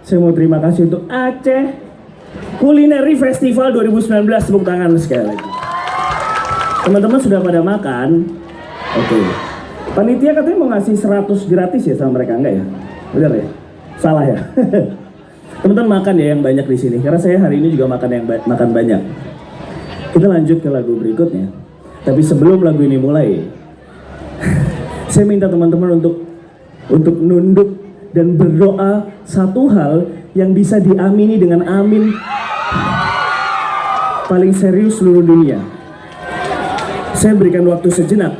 Saya mau terima kasih untuk Aceh Culinary Festival 2019. Tepuk tangan sekali lagi. Teman-teman sudah pada makan? Oke. Panitia katanya mau ngasih 100 gratis ya sama mereka, enggak ya? Benar ya? Salah ya? Teman-teman makan ya yang banyak di sini. Karena saya hari ini juga makan banyak. Kita lanjut ke lagu berikutnya. Tapi sebelum lagu ini mulai, saya minta teman-teman untuk nunduk dan berdoa satu hal yang bisa diamini dengan amin paling serius seluruh dunia. Saya berikan waktu sejenak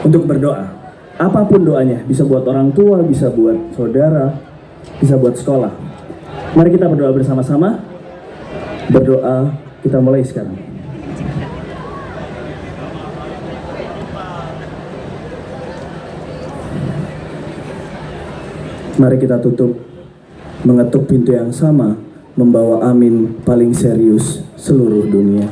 untuk berdoa. Apapun doanya, bisa buat orang tua, bisa buat saudara, bisa buat sekolah. Mari kita berdoa bersama-sama. Berdoa, kita mulai sekarang. Mari kita tutup, mengetuk pintu yang sama, membawa amin paling serius seluruh dunia.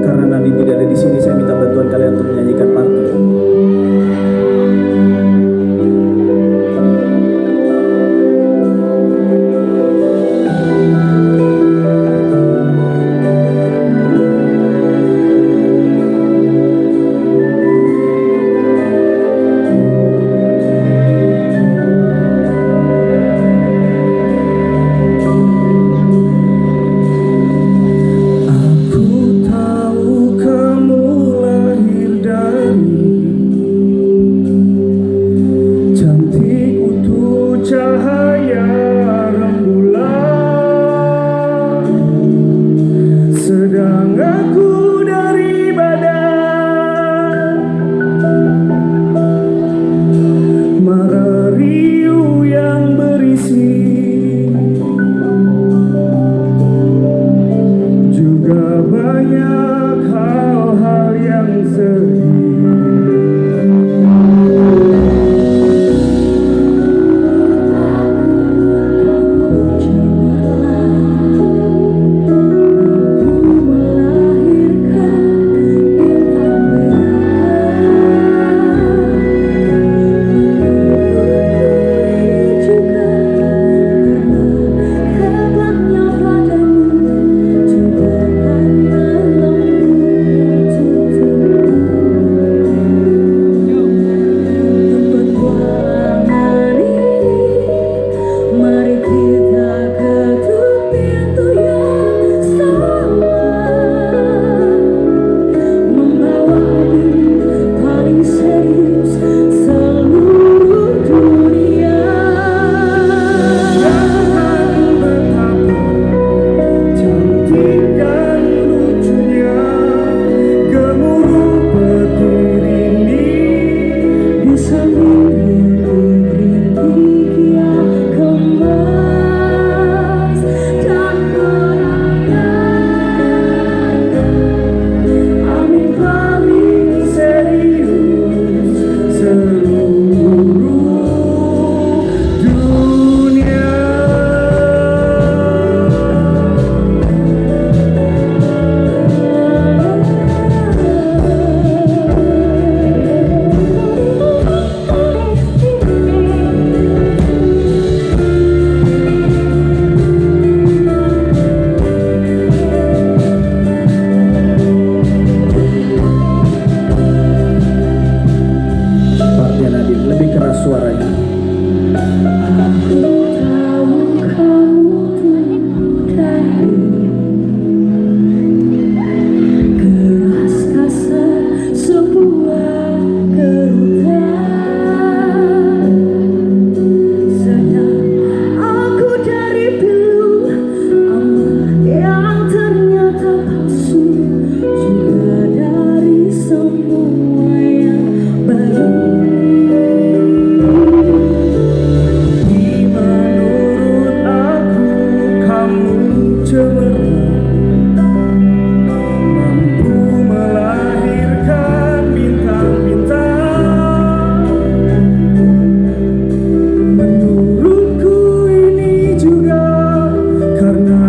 Karena Nabi tidak ada di sini, saya minta bantuan kalian untuk menyanyikan partner. Karena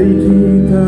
Mari kita